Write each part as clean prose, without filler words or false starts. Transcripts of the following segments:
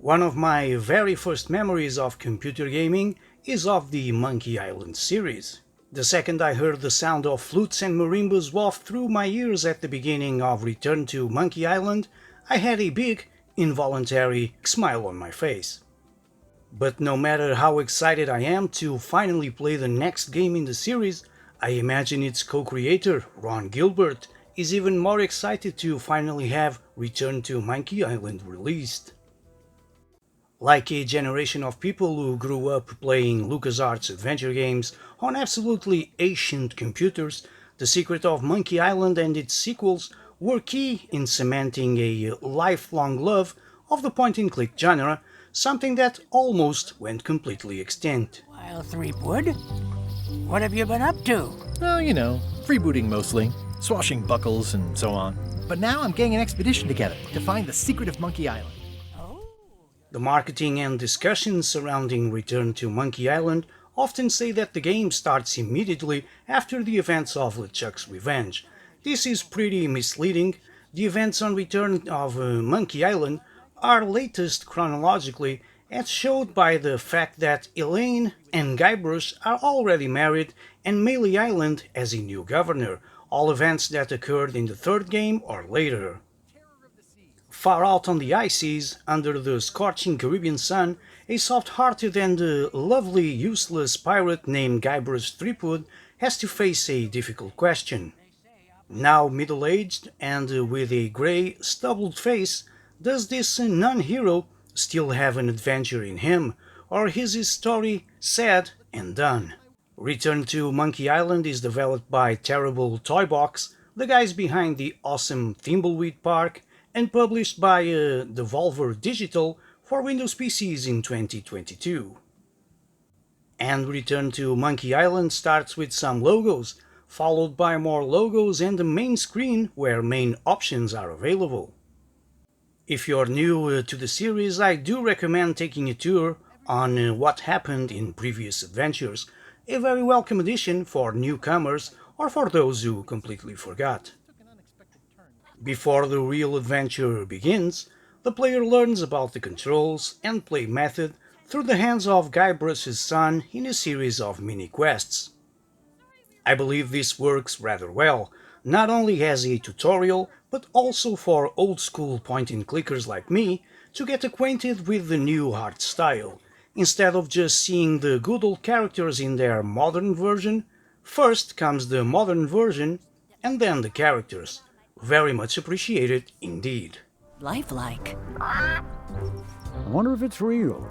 One of my very first memories of computer gaming is of the Monkey Island series. The second I heard the sound of flutes and marimbas waft through my ears at the beginning of Return to Monkey Island, I had a big, involuntary smile on my face. But no matter how excited I am to finally play the next game in the series, I imagine its co-creator, Ron Gilbert, is even more excited to finally have Return to Monkey Island released. Like a generation of people who grew up playing LucasArts adventure games on absolutely ancient computers, the secret of Monkey Island and its sequels were key in cementing a lifelong love of the point-and-click genre, something that almost went completely extinct. Well, Threepwood, what have you been up to? Oh, freebooting mostly, swashbuckles and so on. But now I'm getting an expedition together to find the secret of Monkey Island. The marketing and discussions surrounding Return to Monkey Island often say that the game starts immediately after the events of LeChuck's Revenge. This is pretty misleading. The events on Return of Monkey Island are latest chronologically, as showed by the fact that Elaine and Guybrush are already married and Melee Island has a new governor, all events that occurred in the third game or later. Far out on the high seas, under the scorching Caribbean sun, a soft-hearted and lovely useless pirate named Guybrush Threepwood has to face a difficult question. Now middle-aged and with a grey, stubbled face, does this non-hero still have an adventure in him, or is his story sad and done? Return to Monkey Island is developed by Terrible Toybox, the guys behind the awesome Thimbleweed Park, and published by Devolver Digital for Windows PCs in 2022. And Return to Monkey Island starts with some logos, followed by more logos and the main screen where main options are available. If you're new to the series, I do recommend taking a tour on what happened in previous adventures, a very welcome addition for newcomers or for those who completely forgot. Before the real adventure begins, the player learns about the controls and play method through the hands of Guybrush's son in a series of mini-quests. I believe this works rather well, not only as a tutorial, but also for old-school point-and-clickers like me to get acquainted with the new art style. Instead of just seeing the good old characters in their modern version, first comes the modern version and then the characters. Very much appreciated indeed. Lifelike. I wonder if it's real.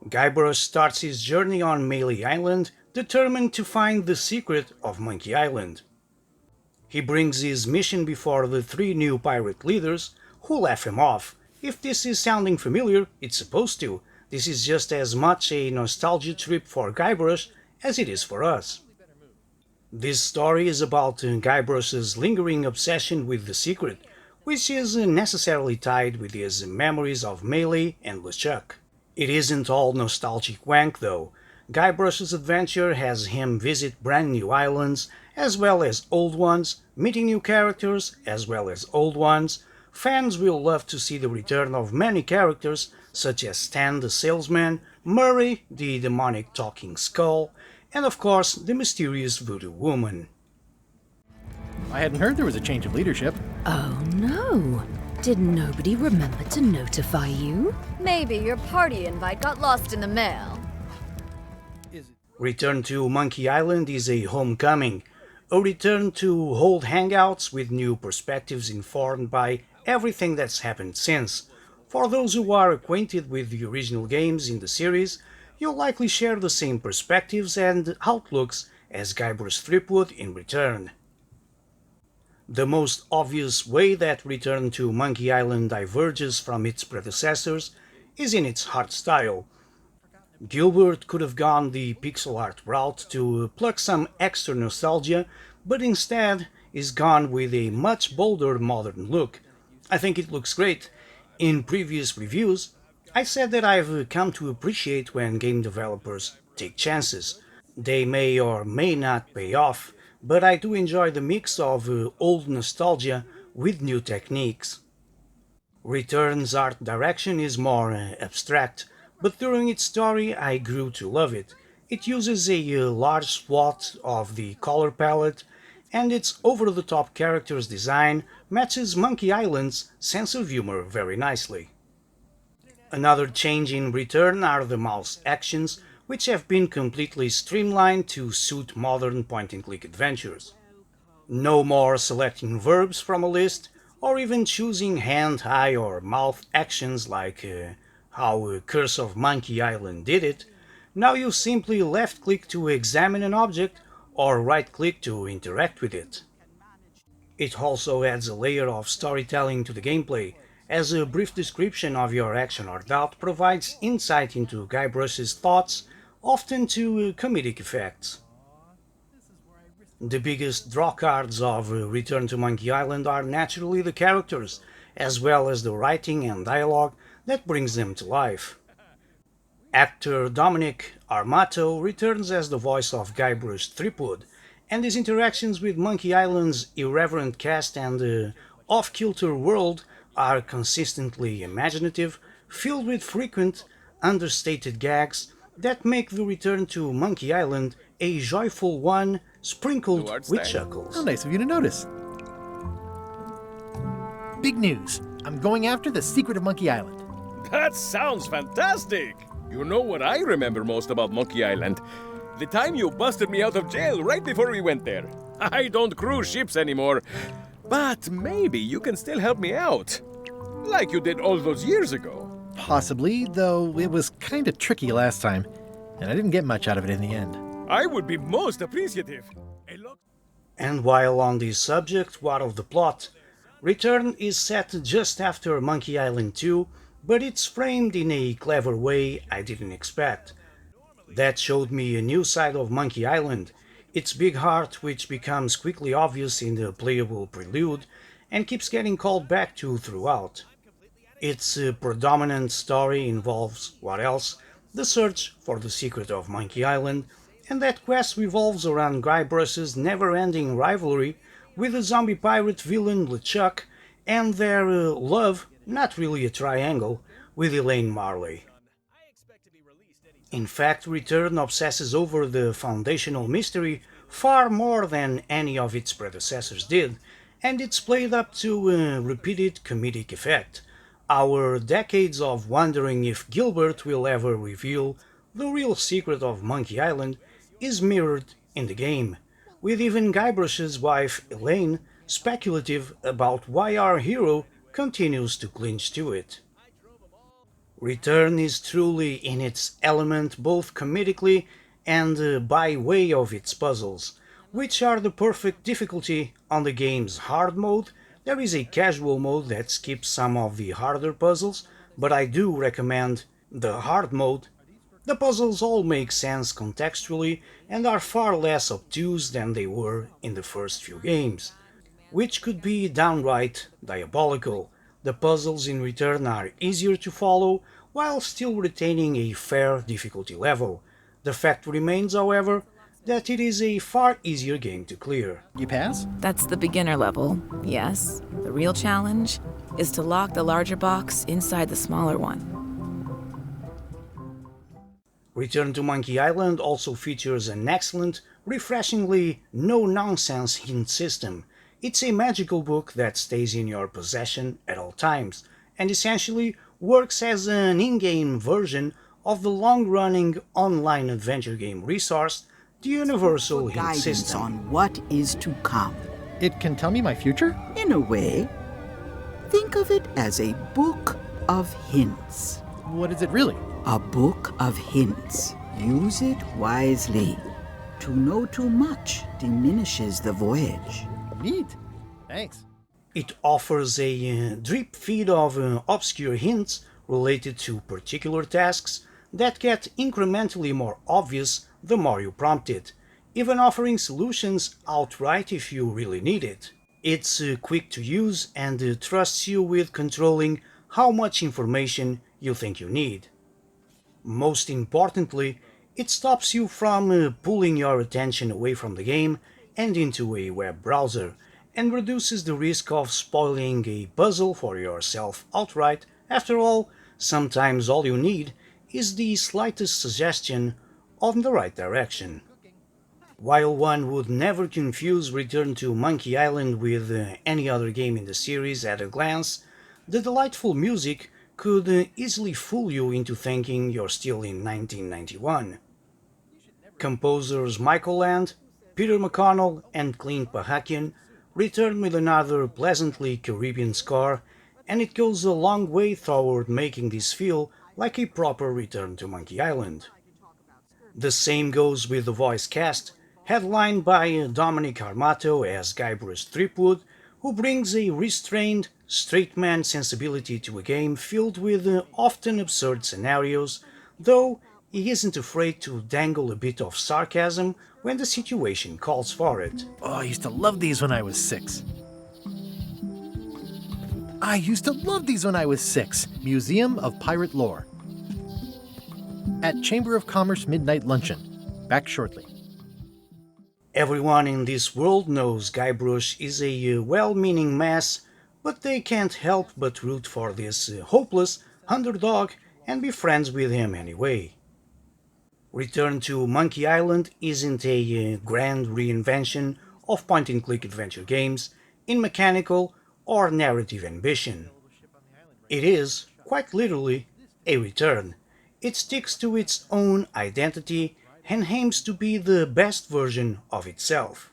Guybrush starts his journey on Melee Island, determined to find the secret of Monkey Island. He brings his mission before the three new pirate leaders, who laugh him off. If this is sounding familiar, it's supposed to. This is just as much a nostalgia trip for Guybrush as it is for us. This story is about Guybrush's lingering obsession with the secret, which is necessarily tied with his memories of Melee and LeChuck. It isn't all nostalgic wank though. Guybrush's adventure has him visit brand new islands, as well as old ones, meeting new characters, as well as old ones. Fans will love to see the return of many characters, such as Stan the Salesman, Murray the demonic talking skull, and of course the mysterious voodoo woman. I hadn't heard there was a change of leadership. Oh no! Did nobody remember to notify you? Maybe your party invite got lost in the mail. Return to Monkey Island is a homecoming, a return to old hangouts with new perspectives informed by everything that's happened since. For those who are acquainted with the original games in the series, you'll likely share the same perspectives and outlooks as Guybrush Threepwood in Return. The most obvious way that Return to Monkey Island diverges from its predecessors is in its art style. Gilbert could have gone the pixel art route to pluck some extra nostalgia, but instead is gone with a much bolder modern look. I think it looks great. In previous reviews, I said that I've come to appreciate when game developers take chances. They may or may not pay off, but I do enjoy the mix of old nostalgia with new techniques. Return's art direction is more abstract, but during its story I grew to love it. It uses a large swath of the color palette, and its over the top characters design matches Monkey Island's sense of humor very nicely. Another change in Return are the mouse actions, which have been completely streamlined to suit modern point and click adventures. No more selecting verbs from a list, or even choosing hand, eye, or mouth actions like how Curse of Monkey Island did it. Now you simply left click to examine an object or right click to interact with it. It also adds a layer of storytelling to the gameplay, as a brief description of your action or doubt provides insight into Guybrush's thoughts, often to comedic effects. The biggest drawcards of Return to Monkey Island are naturally the characters, as well as the writing and dialogue that brings them to life. Actor Dominic Armato returns as the voice of Guybrush Threepwood, and his interactions with Monkey Island's irreverent cast and off-kilter world are consistently imaginative, filled with frequent, understated gags that make the return to Monkey Island a joyful one, sprinkled with chuckles. How nice of you to notice. Big news. I'm going after the secret of Monkey Island. That sounds fantastic! You know what I remember most about Monkey Island? The time you busted me out of jail right before we went there. I don't cruise ships anymore, but maybe you can still help me out. Like you did all those years ago. Possibly, though it was kinda tricky last time, and I didn't get much out of it in the end. I would be most appreciative. And while on this subject, what of the plot? Return is set just after Monkey Island 2, but it's framed in a clever way I didn't expect. That showed me a new side of Monkey Island, its big heart which becomes quickly obvious in the playable prelude and keeps getting called back to throughout. Its predominant story involves, what else, the search for the secret of Monkey Island, and that quest revolves around Guybrush's never-ending rivalry with the zombie pirate villain LeChuck and their love, not really a triangle, with Elaine Marley. In fact, Return obsesses over the foundational mystery far more than any of its predecessors did, and it's played up to a repeated comedic effect. Our decades of wondering if Gilbert will ever reveal the real secret of Monkey Island is mirrored in the game, with even Guybrush's wife Elaine speculative about why our hero continues to cling to it. Return is truly in its element both comedically and by way of its puzzles, which are the perfect difficulty on the game's hard mode. There is a casual mode that skips some of the harder puzzles, but I do recommend the hard mode. The puzzles all make sense contextually and are far less obtuse than they were in the first few games, which could be downright diabolical. The puzzles in Return are easier to follow while still retaining a fair difficulty level. The fact remains, however, that it is a far easier game to clear. You pass? That's the beginner level, yes. The real challenge is to lock the larger box inside the smaller one. Return to Monkey Island also features an excellent, refreshingly no-nonsense hint system. It's a magical book that stays in your possession at all times, and essentially works as an in-game version of the long-running online adventure game resource, the Universal Hint Guidance System. on what is to come. It can tell me my future? In a way, think of it as a book of hints. What is it really? A book of hints. Use it wisely. To know too much diminishes the voyage. Neat. Thanks. It offers a drip feed of obscure hints related to particular tasks that get incrementally more obvious the more you prompt it, even offering solutions outright if you really need it. It's quick to use and trusts you with controlling how much information you think you need. Most importantly, it stops you from pulling your attention away from the game and into a web browser, and reduces the risk of spoiling a puzzle for yourself outright. After all, sometimes all you need is the slightest suggestion on the right direction. While one would never confuse Return to Monkey Island with any other game in the series at a glance, the delightful music could easily fool you into thinking you're still in 1991. Composers Michael Land, Peter McConnell and Clint Pahakian return with another pleasantly Caribbean score, and it goes a long way toward making this feel like a proper Return to Monkey Island. The same goes with the voice cast, headlined by Dominic Armato as Guybrush Threepwood, who brings a restrained, straight man sensibility to a game filled with often absurd scenarios, though he isn't afraid to dangle a bit of sarcasm when the situation calls for it. Oh, I used to love these when I was 6. Museum of Pirate Lore. At Chamber of Commerce Midnight Luncheon. Back shortly. Everyone in this world knows Guybrush is a well-meaning mess, but they can't help but root for this hopeless underdog and be friends with him anyway. Return to Monkey Island isn't a grand reinvention of point-and-click adventure games in mechanical or narrative ambition. It is, quite literally, a return. It sticks to its own identity and aims to be the best version of itself.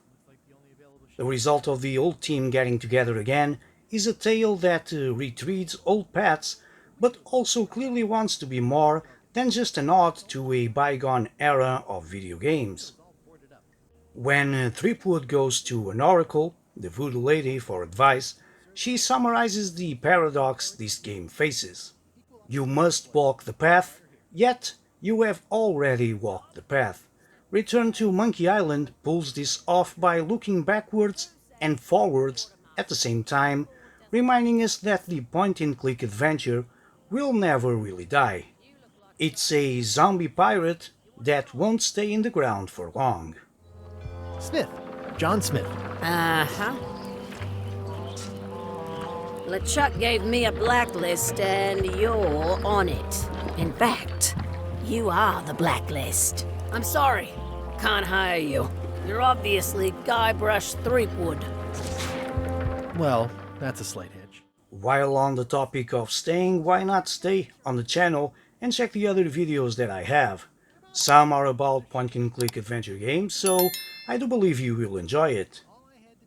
The result of the old team getting together again is a tale that retreads old paths, but also clearly wants to be more than just a nod to a bygone era of video games. When Threepwood goes to an oracle, the voodoo lady, for advice, she summarizes the paradox this game faces. You must walk the path, yet you have already walked the path. Return to Monkey Island pulls this off by looking backwards and forwards at the same time, reminding us that the point-and-click adventure will never really die. It's a zombie pirate that won't stay in the ground for long. Smith. John Smith. Uh-huh. LeChuck gave me a blacklist and you're on it. In fact, you are the blacklist. I'm sorry, can't hire you. You're obviously Guybrush Threepwood. Well, that's a slight hitch. While on the topic of staying, why not stay on the channel and check the other videos that I have. Some are about point-and-click adventure games, so I do believe you will enjoy it.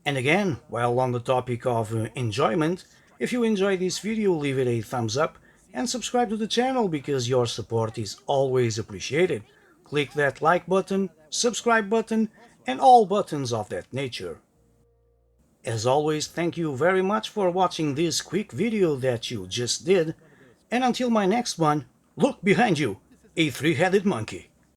And again, while on the topic of enjoyment, if you enjoyed this video, leave it a thumbs up and subscribe to the channel because your support is always appreciated. Click that like button, subscribe button, and all buttons of that nature. As always, thank you very much for watching this quick video that you just did, and until my next one, look behind you, a three-headed monkey.